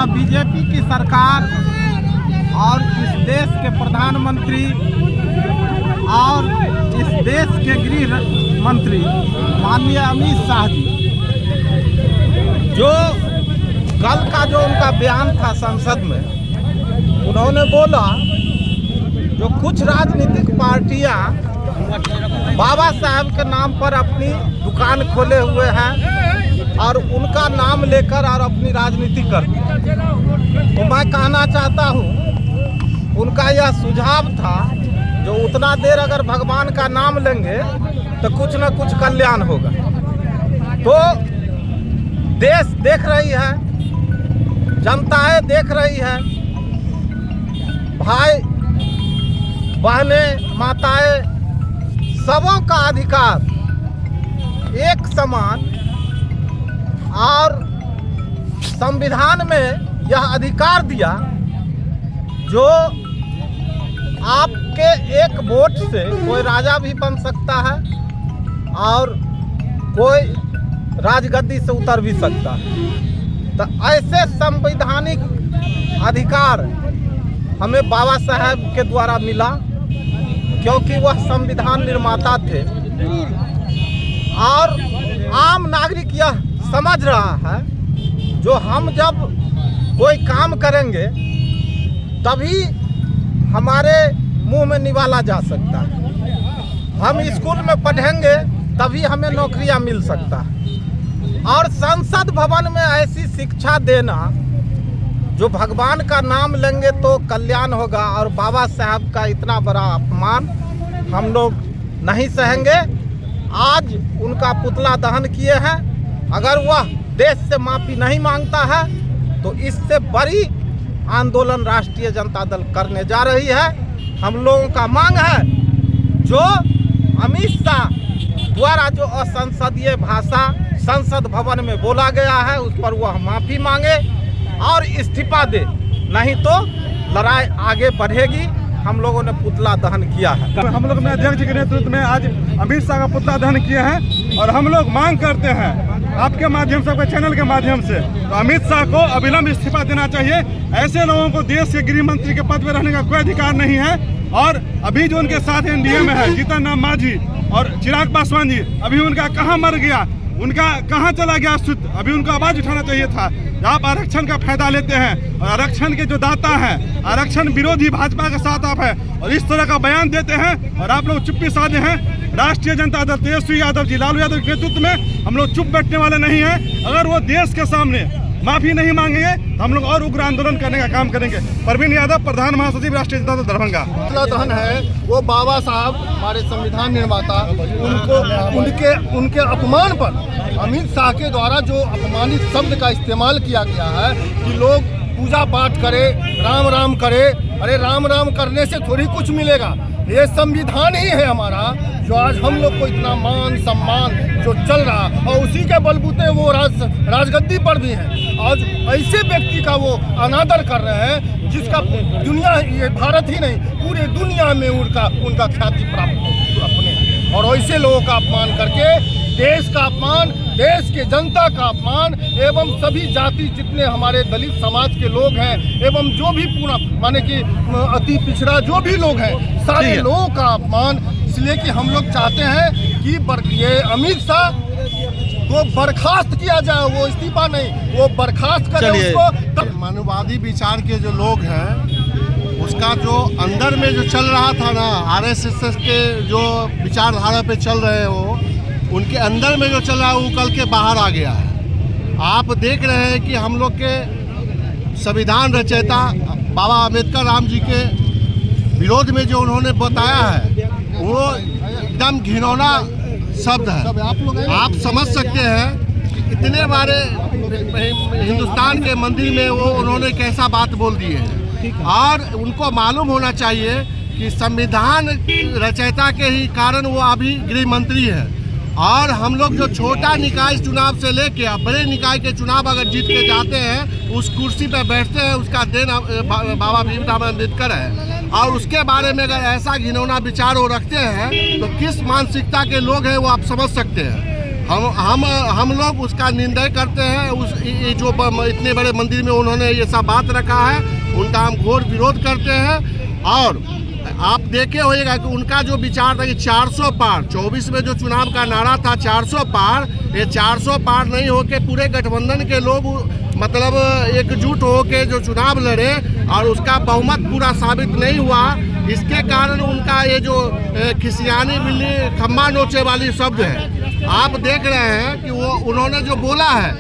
यह बीजेपी की सरकार और इस देश के प्रधानमंत्री और इस देश के गृह मंत्री माननीय अमित शाह जी, जो कल का जो उनका बयान था संसद में, उन्होंने बोला जो कुछ राजनीतिक पार्टियां बाबा साहब के नाम पर अपनी दुकान खोले हुए हैं और उनका नाम लेकर और अपनी राजनीति करती हैं। तो मैं कहना चाहता हूं, उनका यह सुझाव था जो उतना देर अगर भगवान का नाम लेंगे तो कुछ न कुछ कल्याण होगा। तो देश देख रही है, जनताएं देख रही है, भाई बहनें माताएं सबों का अधिकार एक समान, और संविधान में यह अधिकार दिया जो आपके एक वोट से कोई राजा भी बन सकता है और कोई राजगद्दी से उतर भी सकता है। तो ऐसे संवैधानिक अधिकार हमें बाबा साहब के द्वारा मिला, क्योंकि वह संविधान निर्माता थे। और आम नागरिक यह समझ रहा है जो हम जब कोई काम करेंगे तभी हमारे मुंह में निवाला जा सकता है, हम स्कूल में पढ़ेंगे तभी हमें नौकरियां मिल सकता है। और संसद भवन में ऐसी शिक्षा देना जो भगवान का नाम लेंगे तो कल्याण होगा, और बाबा साहब का इतना बड़ा अपमान हम लोग नहीं सहेंगे। आज उनका पुतला दहन किए हैं, अगर वह देश से माफी नहीं मांगता है तो इससे बड़ी आंदोलन राष्ट्रीय जनता दल करने जा रही है। हम लोगों का मांग है जो अमित शाह द्वारा जो असंसदीय भाषा संसद भवन में बोला गया है उस पर वह माफी मांगे और इस्तीफा दे, नहीं तो लड़ाई आगे बढ़ेगी। हम लोगों ने पुतला दहन किया है। हम लोग अध्यक्ष जी के नेतृत्व में आज अमित शाह का पुतला दहन किए हैं और हम लोग मांग करते हैं आपके माध्यम से, आपके चैनल के माध्यम से, तो अमित शाह को अविलंब इस्तीफा देना चाहिए। ऐसे लोगों को देश के गृह मंत्री के पद पर रहने का कोई अधिकार नहीं है। और अभी जो उनके साथ एनडीए में है जीतन राम मांझी और चिराग पासवान जी, अभी उनका कहाँ मर गया, उनका कहाँ चला गया अस्तित्व? अभी उनको आवाज उठाना चाहिए था। आप आरक्षण का फायदा लेते हैं और आरक्षण के जो दाता हैं, आरक्षण विरोधी भाजपा के साथ आप हैं और इस तरह का बयान देते हैं और आप लोग चुप्पी साधे हैं। राष्ट्रीय जनता दल तेजस्वी यादव जी, लालू यादव के नेतृत्व में हम लोग चुप बैठने वाले नहीं हैं। अगर वो देश के सामने माफी नहीं मांगेंगे तो हम लोग और उग्र आंदोलन करने का काम करेंगे। परवीन यादव, प्रधान महासचिव राष्ट्रीय जनता दल दरभंगा। पुतला दहन है वो बाबा साहब हमारे संविधान निर्माता, उनको उनके अपमान पर अमित शाह के द्वारा जो अपमानित शब्द का इस्तेमाल किया गया है कि लोग पूजा पाठ करे, राम राम करे। अरे राम राम करने से थोड़ी कुछ मिलेगा, ये संविधान ही है हमारा जो आज हम लोग को इतना मान सम्मान जो चल रहा, और उसी के बलबूते वो राजगद्दी पर भी है। आज ऐसे व्यक्ति का वो अनादर कर रहे हैं जिसका दुनिया, ये भारत ही नहीं पूरे दुनिया में उनका ख्याति प्राप्त अपने, और ऐसे लोगों का अपमान करके देश का अपमान, देश के जनता का अपमान एवं सभी जाति जितने हमारे दलित समाज के लोग हैं एवं जो भी पूरा माने कि अति पिछड़ा जो भी लोग हैं, सारे लोगों का अपमान। इसलिए कि हम लोग चाहते हैं कि ये अमित शाह को बर्खास्त किया जाए, वो इस्तीफा नहीं, वो बर्खास्त करें उसको। मानववादी विचार के जो लोग हैं उसका जो अंदर में जो चल रहा था ना, आरएसएस के जो विचारधारा पे चल रहे हैं वो उनके अंदर में जो चल रहा है वो कल के बाहर आ गया है। आप देख रहे हैं कि हम लोग के संविधान रचयिता बाबा अम्बेडकर राम जी के विरोध में जो उन्होंने बताया है वो एकदम घिनौना शब्द है। आप समझ सकते हैं कि इतने बारे हिंदुस्तान के मंदिर में वो उन्होंने कैसा बात बोल दी है। और उनको मालूम होना चाहिए कि संविधान रचयिता के ही कारण वो अभी गृह मंत्री है। और हम लोग जो छोटा निकाय चुनाव से लेके बड़े निकाय के चुनाव अगर जीत के जाते हैं, उस कुर्सी पर बैठते हैं, उसका देन बाबा भीमराव अम्बेडकर है। और उसके बारे में अगर ऐसा घिनौना विचार वो रखते हैं तो किस मानसिकता के लोग हैं वो आप समझ सकते हैं। हम लोग उसका निंदा करते हैं। ये जो इतने बड़े मंदिर में उन्होंने ये सब बात रखा है, उनका हम घोर विरोध करते हैं। और आप देखे होइएगा कि उनका जो विचार था कि 400 पार 24 में जो चुनाव का नारा था 400 पार, ये 400 पार नहीं होके पूरे गठबंधन के लोग मतलब एकजुट होके जो चुनाव लड़े और उसका बहुमत पूरा साबित नहीं हुआ। इसके कारण उनका ये जो खिसियानी बिल्ली खम्बा नोचे वाली शब्द है, आप देख रहे हैं कि वो उन्होंने जो बोला है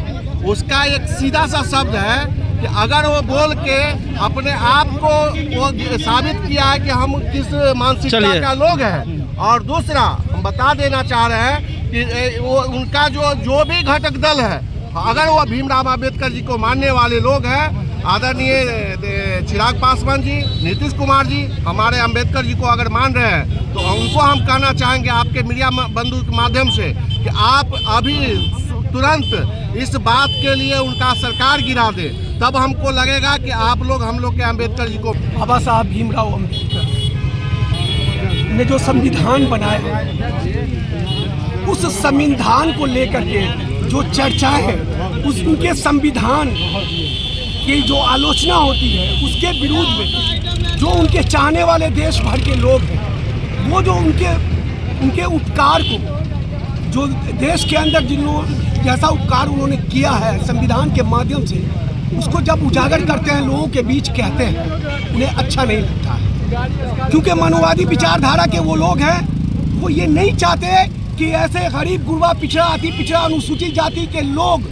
उसका एक सीधा सा शब्द है कि अगर वो बोल के अपने आप को वो साबित किया है कि हम किस मानसिकता का लोग हैं। और दूसरा हम बता देना चाह रहे हैं कि वो उनका जो भी घटक दल है, अगर वो भीमराव अम्बेडकर जी को मानने वाले लोग हैं, आदरणीय चिराग पासवान जी, नीतीश कुमार जी हमारे अम्बेडकर जी को अगर मान रहे हैं, तो उनको हम कहना चाहेंगे आपके मीडिया बंधु के माध्यम से कि आप अभी तुरंत इस बात के लिए उनका सरकार गिरा दे, तब हमको लगेगा कि आप लोग हम लोग के अम्बेडकर जी को। बाबा साहब भीमराव अम्बेडकर ने जो संविधान बनाया, उस संविधान को लेकर के जो चर्चा है, उनके संविधान की जो आलोचना होती है, उसके विरोध में जो उनके चाहने वाले देश भर के लोग हैं, वो जो उनके उपकार को, जो देश के अंदर जिन लोग जैसा उपकार उन्होंने किया है संविधान के माध्यम से, उसको जब उजागर करते हैं, लोगों के बीच कहते हैं, उन्हें अच्छा नहीं लगता है। क्योंकि मानववादी विचारधारा के वो लोग हैं, वो ये नहीं चाहते कि ऐसे गरीब गुरबा पिछड़ा अति पिछड़ा अनुसूचित जाति के लोग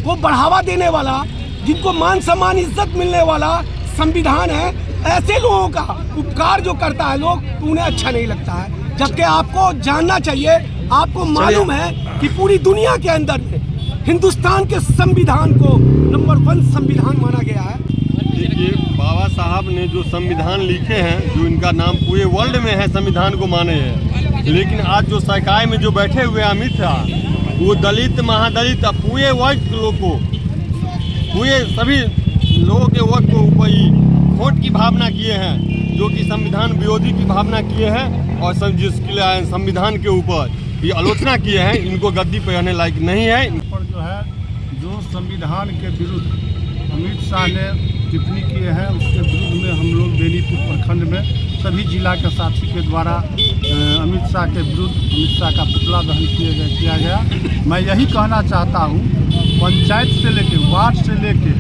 को बढ़ावा देने वाला, जिनको मान सम्मान इज्जत मिलने वाला संविधान है, ऐसे लोगों का उपकार जो करता है लोग, तो उन्हें अच्छा नहीं लगता है। जबकि आपको जानना चाहिए, आपको मालूम है कि पूरी दुनिया के अंदर में हिंदुस्तान के संविधान को नंबर 1 संविधान माना गया है। देखिए, बाबा साहब ने जो संविधान लिखे हैं, जो इनका नाम पूरे वर्ल्ड में है, संविधान को माने हैं। लेकिन आज जो सरकार में जो बैठे हुए अमित शाह, वो दलित महादलित पूरे वर्ग के लोग को, पूरे सभी लोगों के वर्ग को ऊपर ही वोट की भावना किए हैं, जो कि संविधान विरोधी की भावना किए हैं। और जिसके संविधान के ऊपर ये आलोचना किए हैं, इनको गद्दी पर रहने लायक नहीं है। पर जो है, जो संविधान के विरुद्ध अमित शाह ने टिप्पणी किए हैं, उसके विरुद्ध में हम लोग बेनीपुर प्रखंड में सभी जिला के साथी के द्वारा अमित शाह के विरुद्ध अमित शाह का पुतला दहन किया गया। मैं यही कहना चाहता हूँ, पंचायत से लेके वार्ड से लेके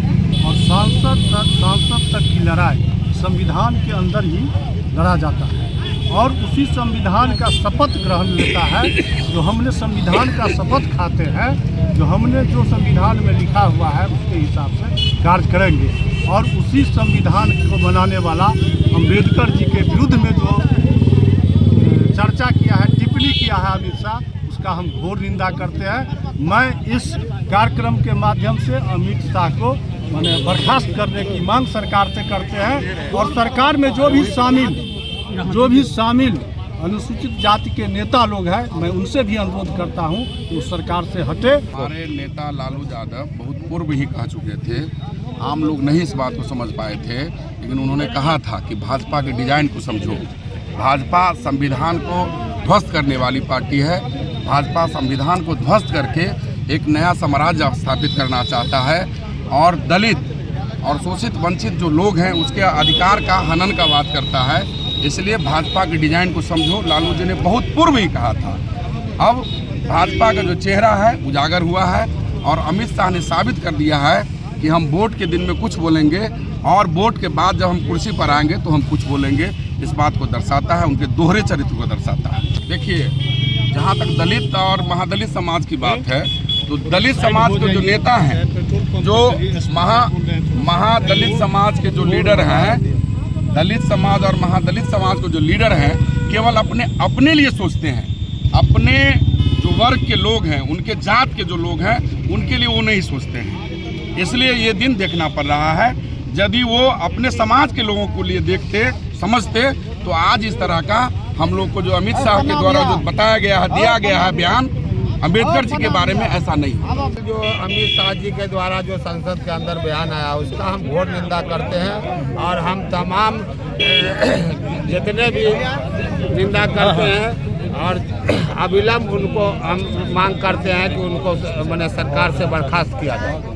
और सांसद तक की लड़ाई संविधान के अंदर ही लड़ा जाता है, और उसी संविधान का शपथ ग्रहण लेता है। जो हमने संविधान का शपथ खाते हैं, जो हमने जो संविधान में लिखा हुआ है, उसके हिसाब से कार्य करेंगे। और उसी संविधान को बनाने वाला अम्बेडकर जी के विरुद्ध में जो चर्चा किया है, टिप्पणी किया है अमित शाह, उसका हम घोर निंदा करते हैं। मैं इस कार्यक्रम के माध्यम से अमित शाह को बर्खास्त करने की मांग सरकार से करते हैं। और सरकार में जो भी शामिल अनुसूचित जाति के नेता लोग हैं, मैं उनसे भी अनुरोध करता हूं कि उस सरकार से हटे। हमारे नेता लालू यादव बहुत पूर्व ही कह चुके थे, आम लोग नहीं इस बात को समझ पाए थे, लेकिन उन्होंने कहा था कि भाजपा के डिजाइन को समझो। भाजपा संविधान को ध्वस्त करने वाली पार्टी है। भाजपा संविधान को ध्वस्त करके एक नया साम्राज्य स्थापित करना चाहता है, और दलित और शोषित वंचित जो लोग हैं उसके अधिकार का हनन का बात करता है। इसलिए भाजपा के डिजाइन को समझो, लालू जी ने बहुत पूर्व ही कहा था। अब भाजपा का जो चेहरा है उजागर हुआ है, और अमित शाह ने साबित कर दिया है कि हम वोट के दिन में कुछ बोलेंगे और वोट के बाद जब हम कुर्सी पर आएंगे तो हम कुछ बोलेंगे। इस बात को दर्शाता है, उनके दोहरे चरित्र को दर्शाता है। देखिए, जहाँ तक दलित और महादलित समाज की बात है, तो दलित समाज के जो नेता हैं, जो महादलित समाज के जो लीडर हैं, दलित समाज और महादलित समाज को जो लीडर हैं, केवल अपने लिए सोचते हैं। अपने जो वर्ग के लोग हैं, उनके जात के जो लोग हैं, उनके लिए वो नहीं सोचते हैं। इसलिए ये दिन देखना पड़ रहा है। यदि वो अपने समाज के लोगों को लिए देखते समझते, तो आज इस तरह का हम लोग को जो अमित शाह के द्वारा जो बताया गया है, दिया गया है बयान अम्बेडकर जी के बारे में, ऐसा नहीं। जो अमित शाह जी के द्वारा जो संसद के अंदर बयान आया, उसका हम घोर निंदा करते हैं। और हम तमाम जितने भी निंदा करते हैं, और अविलंब उनको हम मांग करते हैं कि उनको माने सरकार से बर्खास्त किया जाए।